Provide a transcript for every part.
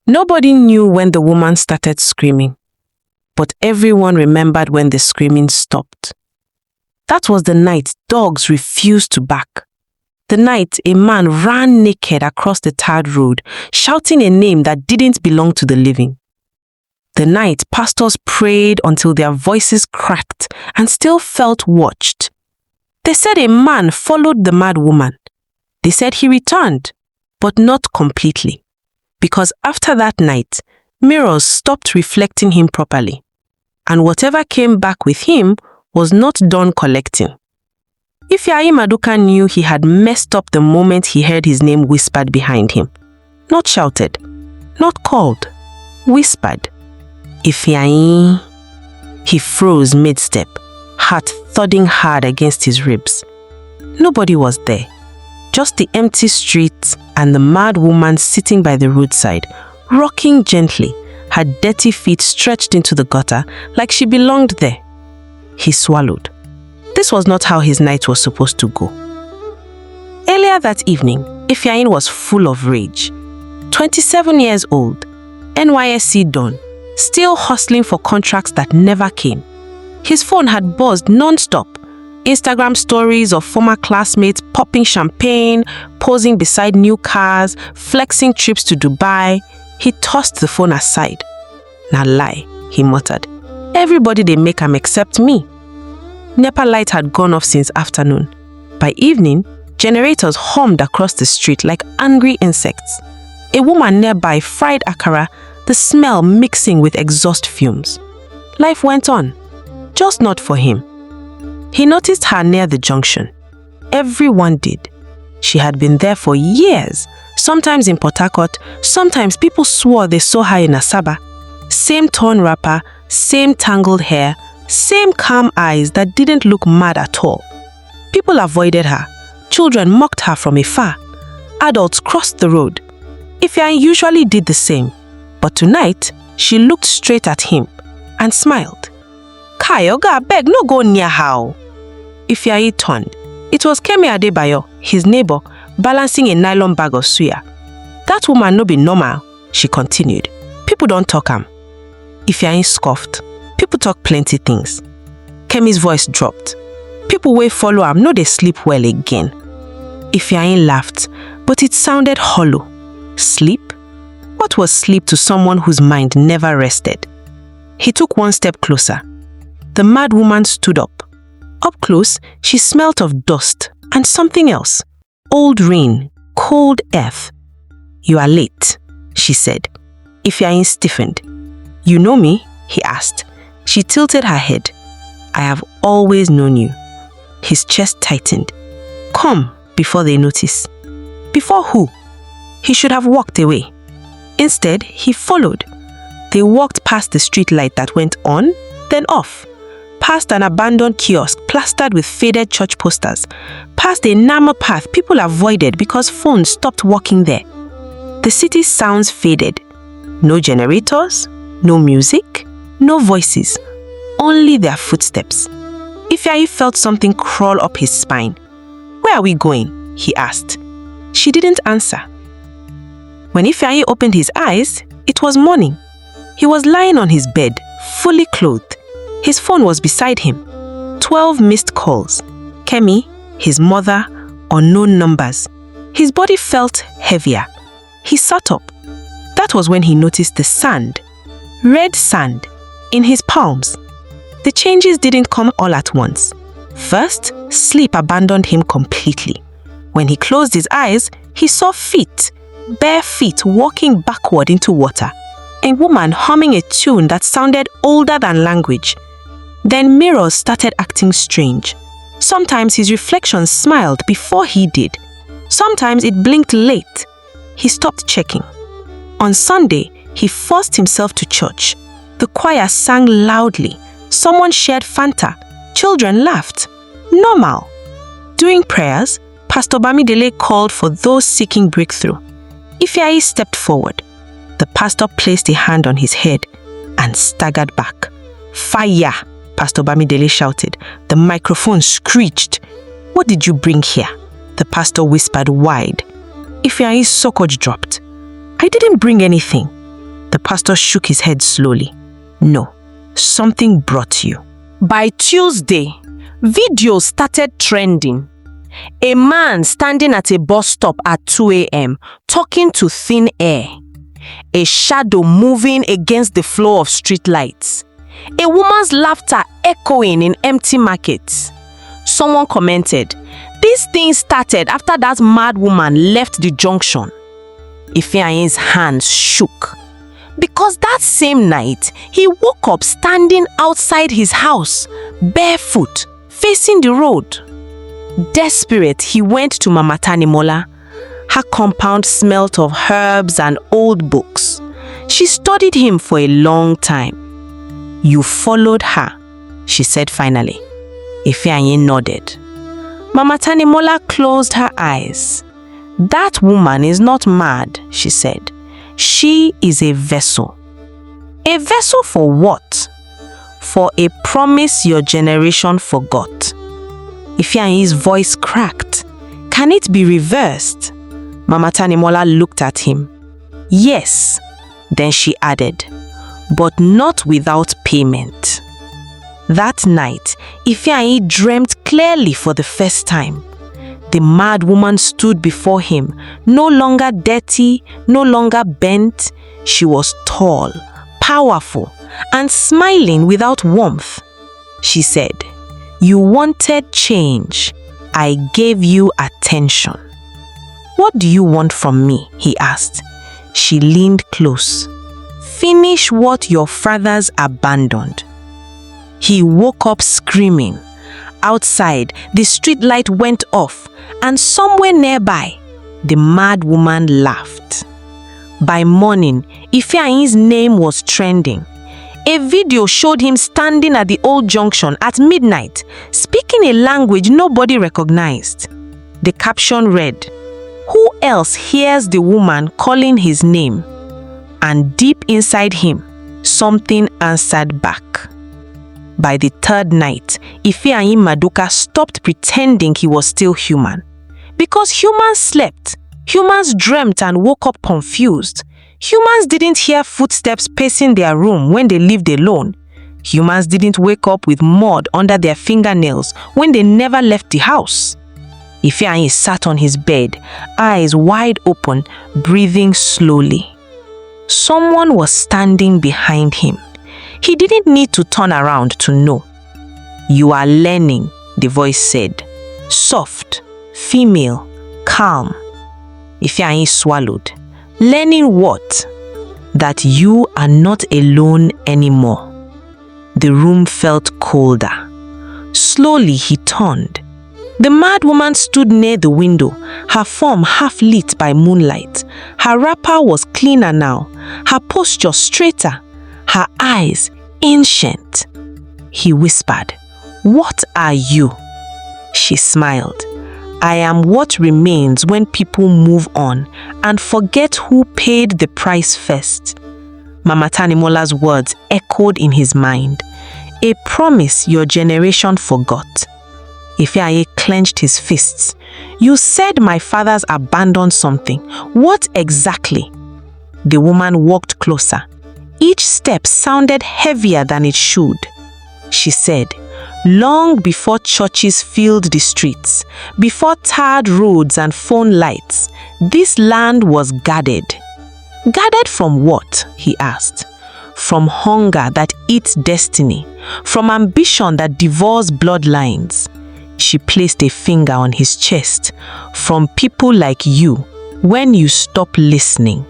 Nobody knew when the woman started screaming, but everyone remembered when the screaming stopped. That was the night dogs refused to bark. The night a man ran naked across the tarred road, shouting a name that didn't belong to the living. The night pastors prayed until their voices cracked and still felt watched. They said a man followed the mad woman. They said he returned, but not completely, because after that night, mirrors stopped reflecting him properly, and whatever came back with him was not done collecting. Ifeanyi Maduka knew he had messed up the moment he heard his name whispered behind him. Not shouted, not called, whispered. Ifeanyi. He froze mid-step, heart thudding hard against his ribs. Nobody was there, just the empty streets and the mad woman sitting by the roadside, rocking gently, her dirty feet stretched into the gutter like she belonged there. He swallowed. This was not how his night was supposed to go. Earlier that evening, Ifeanyi was full of rage. 27 years old, NYSC Don, still hustling for contracts that never came. His phone had buzzed non-stop. Instagram stories of former classmates popping champagne, posing beside new cars, flexing trips to Dubai. He tossed the phone aside. "Na lie," he muttered. "Everybody they make am except me." NEPA light had gone off since afternoon. By evening, generators hummed across the street like angry insects. A woman nearby fried akara, the smell mixing with exhaust fumes. Life went on, just not for him. He noticed her near the junction. Everyone did. She had been there for years, sometimes in Port Harcourt, sometimes people swore they saw her in Asaba. Same torn wrapper, same tangled hair, same calm eyes that didn't look mad at all. People avoided her. Children mocked her from afar. Adults crossed the road. Ifeanyi usually did the same, but tonight she looked straight at him and smiled. "Kai, oga, beg, no go near her." Ifeanyi turned. It was Kemi Adebayo, his neighbor, balancing a nylon bag of suya. "That woman no be normal," she continued. "People don't talk am." Ifeanyi scoffed. "People talk plenty things." Kemi's voice dropped. "People wey follow am no dey sleep well again." Ifeanyi laughed, but it sounded hollow. Sleep? What was sleep to someone whose mind never rested? He took one step closer. The mad woman stood up. Up close, she smelt of dust and something else. Old rain, cold earth. "You are late," she said. Ifeanyi stiffened. "You know me?" he asked. She tilted her head. "I have always known you." His chest tightened. "Come before they notice." Before who? He should have walked away. Instead, he followed. They walked past the street light that went on, then off. Past an abandoned kiosk plastered with faded church posters. Past a narrow path people avoided because phones stopped working there. The city's sounds faded. No generators, no music, no voices, only their footsteps. Ifeanyi felt something crawl up his spine. "Where are we going?" he asked. She didn't answer. When Ifeanyi opened his eyes, it was morning. He was lying on his bed, fully clothed. His phone was beside him. 12 missed calls. Kemi, his mother, unknown numbers. His body felt heavier. He sat up. That was when he noticed the sand, red sand, in his palms. The changes didn't come all at once. First, sleep abandoned him completely. When he closed his eyes, he saw feet, bare feet walking backward into water. A woman humming a tune that sounded older than language. Then mirrors started acting strange. Sometimes his reflection smiled before he did. Sometimes it blinked late. He stopped checking. On Sunday, he forced himself to church. The choir sang loudly. Someone shared Fanta. Children laughed. Normal. During prayers, Pastor Bamidele called for those seeking breakthrough. Ifeanyi stepped forward. The pastor placed a hand on his head and staggered back. "Fire!" Pastor Bamidele shouted. The microphone screeched. "What did you bring here?" The pastor whispered wide. Ifeanyi's socket dropped. "I didn't bring anything." The pastor shook his head slowly. No, something brought you. By Tuesday, videos started trending. A man standing at a bus stop at 2 a.m. talking to thin air. A shadow moving against the flow of street lights. A woman's laughter echoing in empty markets. Someone commented, "This thing started after that mad woman left the junction." Ifeanyi's hands shook. Because that same night, he woke up standing outside his house, barefoot, facing the road. Desperate, he went to Mama Tanimola. Her compound smelt of herbs and old books. She studied him for a long time. "You followed her," she said finally. Ifeanyi nodded. Mama Tanimola closed her eyes. "That woman is not mad," she said. "She is a vessel." A vessel for what? For a promise your generation forgot. Ifeanyi's voice cracked. "Can it be reversed?" Mama Tanimola looked at him. "Yes." Then she added, "But not without payment." That night, Ifeanyi dreamt clearly for the first time. The mad woman stood before him, no longer dirty, no longer bent. She was tall, powerful, and smiling without warmth. She said, "You wanted change. I gave you attention." "What do you want from me?" he asked. She leaned close. "Finish what your fathers abandoned." He woke up screaming. Outside, the street light went off, and somewhere nearby, the mad woman laughed. By morning, Ifeanyi's name was trending. A video showed him standing at the old junction at midnight, speaking a language nobody recognized. The caption read, "Who else hears the woman calling his name?" And deep inside him, something answered back. By the third night, Ifeanyi Maduka stopped pretending he was still human. Because humans slept, humans dreamt and woke up confused. Humans didn't hear footsteps pacing their room when they lived alone. Humans didn't wake up with mud under their fingernails when they never left the house. Ifeanyi sat on his bed, eyes wide open, breathing slowly. Someone was standing behind him. He didn't need to turn around to know. "You are learning," the voice said. Soft, female, calm. Ifeanyi swallowed. "Learning what?" "That you are not alone anymore." The room felt colder. Slowly he turned. The mad woman stood near the window, her form half lit by moonlight. Her wrapper was cleaner now, her posture straighter, her eyes ancient. He whispered, "What are you?" She smiled. "I am what remains when people move on and forget who paid the price first." Mama Tanimola's words echoed in his mind. A promise your generation forgot. Ifeanyi clenched his fists. "You said my fathers abandoned something. What exactly?" The woman walked closer. Each step sounded heavier than it should. She said, "Long before churches filled the streets, before tarred roads and phone lights, this land was guarded." "Guarded from what?" he asked. "From hunger that eats destiny, from ambition that devours bloodlines." She placed a finger on his chest. "From people like you, when you stop listening."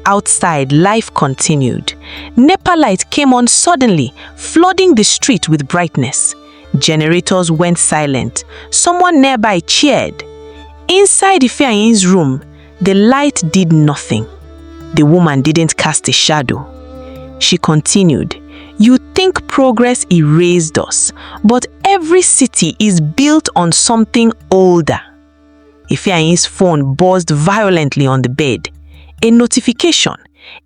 Outside, life continued. NEPA light came on suddenly, flooding the street with brightness. Generators went silent. Someone nearby cheered. Inside Ifeanyi's room, the light did nothing. The woman didn't cast a shadow. She continued, "You think progress erased us, but every city is built on something older." Ifeanyi's phone buzzed violently on the bed. A notification,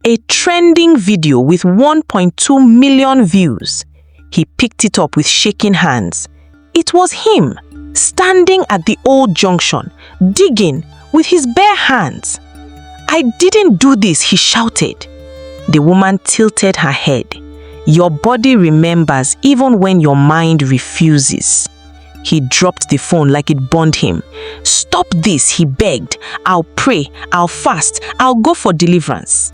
a trending video with 1.2 million views. He picked it up with shaking hands. It was him, standing at the old junction, digging with his bare hands. "I didn't do this," he shouted. The woman tilted her head. Your body remembers even when your mind refuses. He dropped the phone like it burned him. Stop this, he begged. I'll pray, I'll fast, I'll go for deliverance.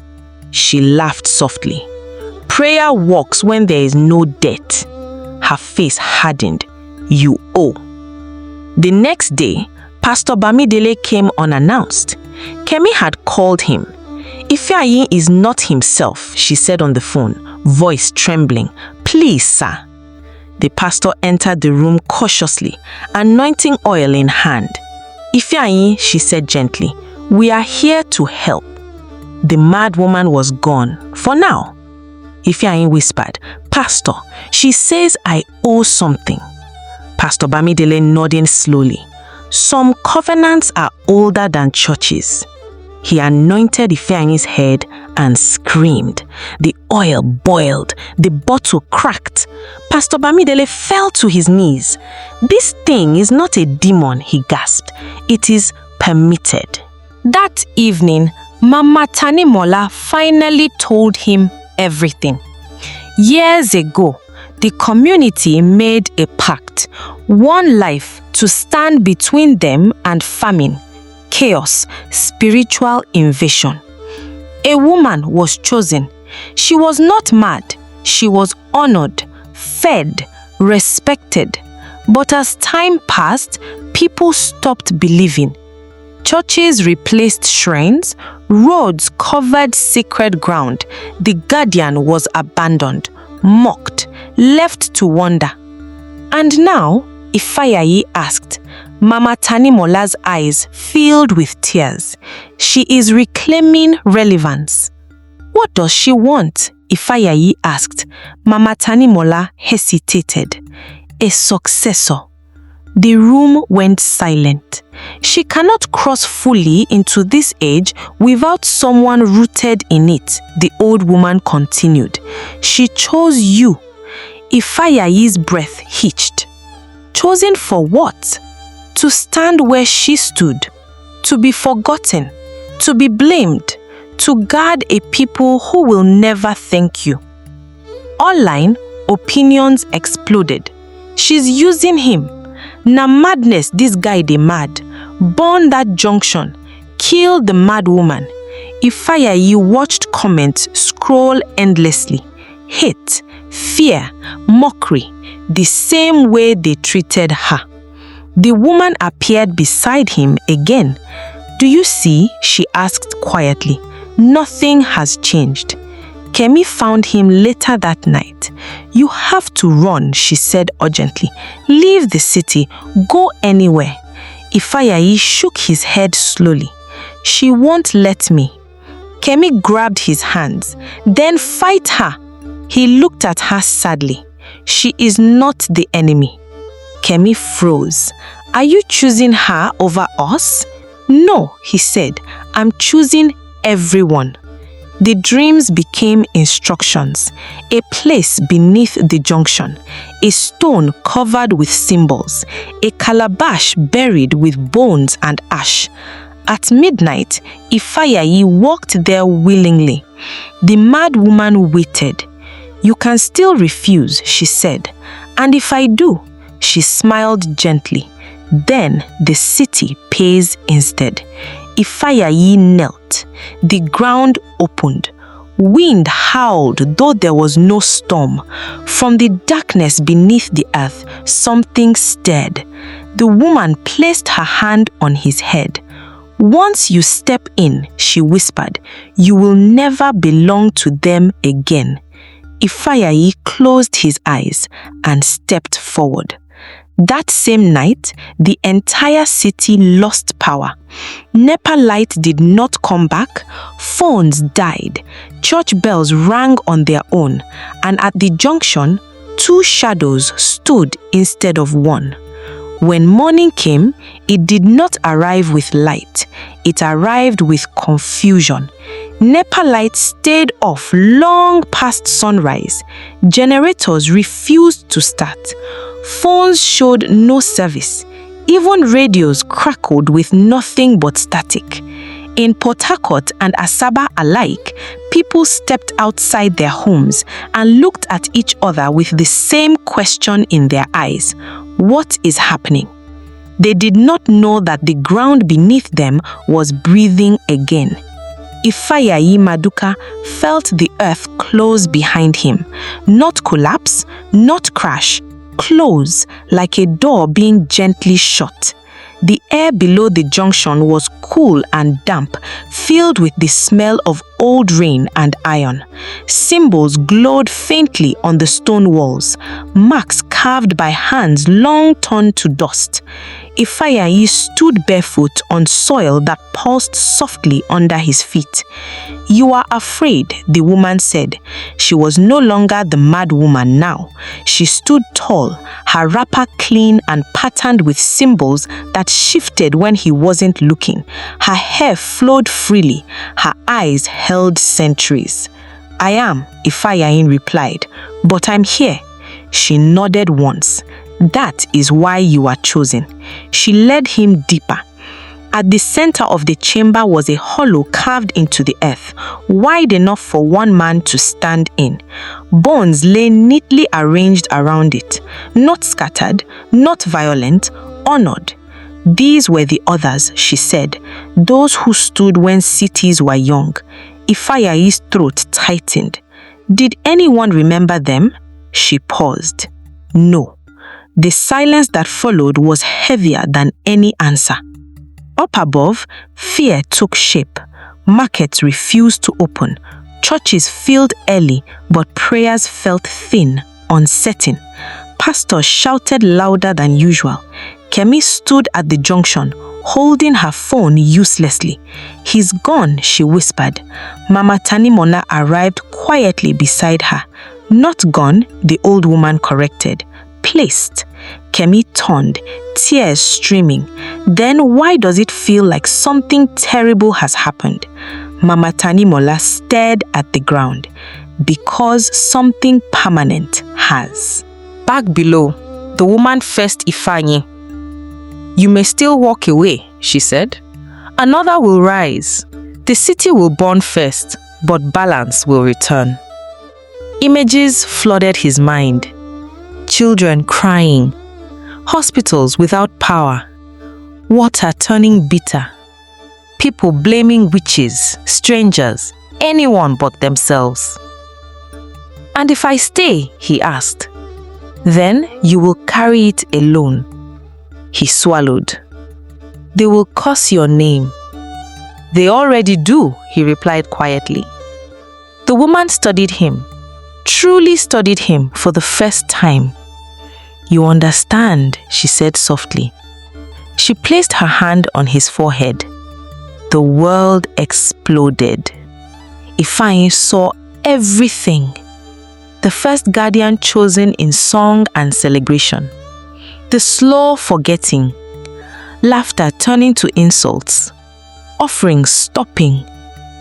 She laughed softly. Prayer works when there is no debt. Her face hardened. You owe. The next day, Pastor Bamidele came unannounced. Kemi had called him. Ifeanyi is not himself, she said on the phone, voice trembling. Please, sir. The pastor entered the room cautiously, anointing oil in hand. Ifeanyi, she said gently, we are here to help. The mad woman was gone, for now. Ifeanyi whispered, Pastor, she says I owe something. Pastor Bamidele nodding slowly. Some covenants are older than churches. He anointed Ifeanyi's head and screamed. The oil boiled. The bottle cracked. Pastor Bamidele fell to his knees. This thing is not a demon, he gasped. It is permitted. That evening, Mama Tanimola finally told him everything. Years ago, the community made a pact, one life to stand between them and famine, chaos, spiritual invasion. A woman was chosen. She was not mad. She was honored, fed, respected. But as time passed, people stopped believing. Churches replaced shrines, roads covered sacred ground. The guardian was abandoned, mocked, left to wander. And now, Ifeanyi asked, Mama Tanimola's eyes filled with tears. She is reclaiming relevance. What does she want? Ifeanyi asked. Mama Tanimola hesitated. A successor. The room went silent. She cannot cross fully into this age without someone rooted in it, the old woman continued. She chose you. Ifeanyi's breath hitched. Chosen for what? To stand where she stood, to be forgotten, to be blamed, to guard a people who will never thank you. Online, opinions exploded. She's using him. Na madness this guy dey mad. Burn that junction. Kill the mad woman. Ifeanyi watched comments scroll endlessly. Hate, fear, mockery, the same way they treated her. The woman appeared beside him again. Do you see? She asked quietly. Nothing has changed. Kemi found him later that night. You have to run, she said urgently. Leave the city. Go anywhere. Ifeanyi shook his head slowly. She won't let me. Kemi grabbed his hands. Then fight her. He looked at her sadly. She is not the enemy. Kemi froze. Are you choosing her over us? No, he said. I'm choosing everyone. The dreams became instructions. A place beneath the junction. A stone covered with symbols. A calabash buried with bones and ash. At midnight, Ifeanyi walked there willingly. The mad woman waited. You can still refuse, she said. And if I do? She smiled gently. Then the city pays instead. Ifeanyi knelt. The ground opened. Wind howled, though there was no storm. From the darkness beneath the earth, something stirred. The woman placed her hand on his head. Once you step in, she whispered, you will never belong to them again. Ifeanyi closed his eyes and stepped forward. That same night, the entire city lost power. NEPA light did not come back, phones died, church bells rang on their own, and at the junction, 2 shadows stood instead of one. When morning came, it did not arrive with light. It arrived with confusion. NEPA lights stayed off long past sunrise. Generators refused to start. Phones showed no service. Even radios crackled with nothing but static. In Port Harcourt and Asaba alike, people stepped outside their homes and looked at each other with the same question in their eyes. What is happening? They did not know that the ground beneath them was breathing again. Ifayayi Maduka felt the earth close behind him. Not collapse, not crash, close like a door being gently shut. The air below the junction was cool and damp, filled with the smell of old rain and iron. Symbols glowed faintly on the stone walls, marks carved by hands long turned to dust. Ifayayi stood barefoot on soil that pulsed softly under his feet. "You are afraid," the woman said. She was no longer the mad woman now. She stood tall, her wrapper clean and patterned with symbols that shifted when he wasn't looking. Her hair flowed freely, her eyes held sentries. "I am," Ifayayi replied, "but I'm here." She nodded once. "That is why you are chosen." She led him deeper. At the center of the chamber was a hollow carved into the earth, wide enough for one man to stand in. Bones lay neatly arranged around it, not scattered, not violent, honored. These were the others, she said, those who stood when cities were young. Ifayayi's throat tightened. Did anyone remember them? She paused. No. The silence that followed was heavier than any answer. Up above, fear took shape. Markets refused to open. Churches filled early, but prayers felt thin, uncertain. Pastors shouted louder than usual. Kemi stood at the junction, holding her phone uselessly. "He's gone," she whispered. Mama Tanimona arrived quietly beside her. "Not gone," the old woman corrected. "Placed." Kemi turned, tears streaming. "Then why does it feel like something terrible has happened?" Mama Tanimola stared at the ground. "Because something permanent has." Back below, the woman faced Ifeanyi. "You may still walk away," she said. "Another will rise. The city will burn first, but balance will return." Images flooded his mind. Children crying, hospitals without power, water turning bitter, people blaming witches, strangers, anyone but themselves. "And if I stay," he asked, "then you will carry it alone." He swallowed. "They will curse your name." "They already do," he replied quietly. The woman studied him, truly studied him for the first time. "You understand," she said softly. She placed her hand on his forehead. The world exploded. Ifeanyi saw everything. The first guardian chosen in song and celebration. The slow forgetting. Laughter turning to insults. Offerings stopping.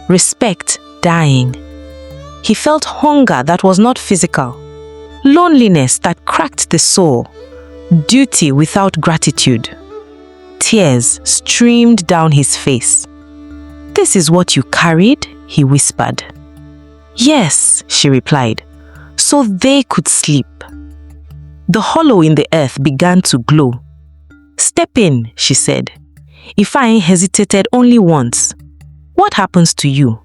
Respect dying. He felt hunger that was not physical. Loneliness that cracked the soul. Duty without gratitude. Tears streamed down his face. "This is what you carried?" he whispered. "Yes," she replied, "so they could sleep." The hollow in the earth began to glow. "Step in," she said. Ifeanyi hesitated only once. "What happens to you?"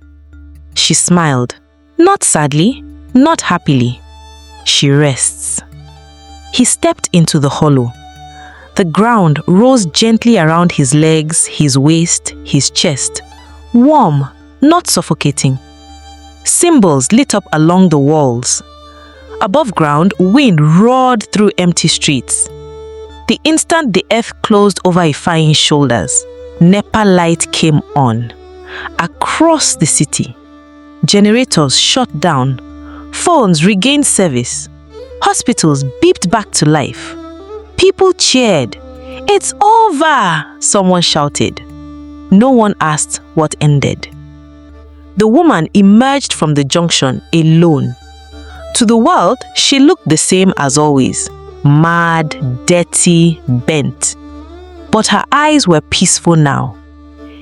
She smiled. Not sadly, not happily. She rests. He stepped into the hollow. The ground rose gently around his legs, his waist, his chest. Warm, not suffocating. Symbols lit up along the walls. Above ground, wind roared through empty streets. The instant the earth closed over Ifeanyi's shoulders, NEPA light came on. Across the city, generators shut down. Phones regained service. Hospitals beeped back to life. People cheered. "It's over!" someone shouted. No one asked what ended. The woman emerged from the junction alone. To the world, she looked the same as always. Mad, dirty, bent. But her eyes were peaceful now.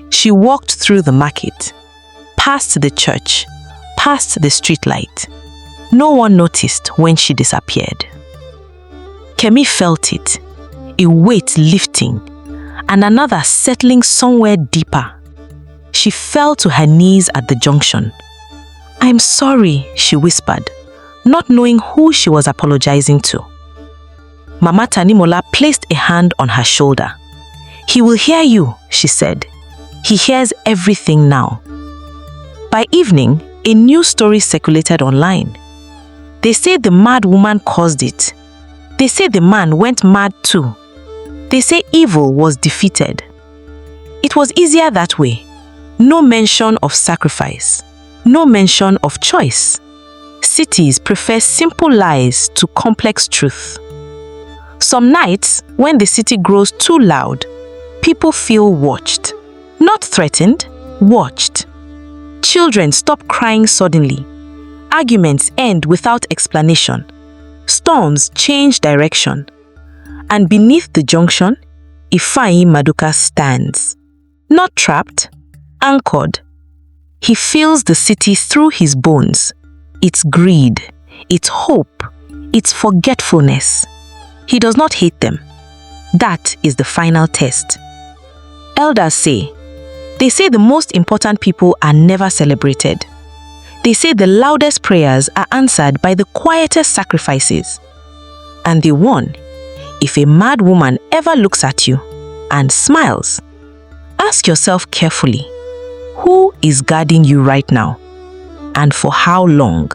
She walked through the market, past the church, past the streetlight. No one noticed when she disappeared. Kemi felt it, a weight lifting, and another settling somewhere deeper. She fell to her knees at the junction. "I'm sorry," she whispered, not knowing who she was apologizing to. Mama Tanimola placed a hand on her shoulder. "He will hear you," she said. "He hears everything now." By evening, a new story circulated online. They say the mad woman caused it. They say the man went mad too. They say evil was defeated. It was easier that way. No mention of sacrifice. No mention of choice. Cities prefer simple lies to complex truth. Some nights, when the city grows too loud, people feel watched. Not threatened, watched. Children stop crying suddenly. Arguments end without explanation. Storms change direction. And beneath the junction, Ifeanyi Maduka stands. Not trapped, anchored. He feels the city through his bones. Its greed, its hope, its forgetfulness. He does not hate them. That is the final test. Elders say, they say the most important people are never celebrated. They say the loudest prayers are answered by the quietest sacrifices. And they warn, if a mad woman ever looks at you and smiles, ask yourself carefully, who is guarding you right now? And for how long?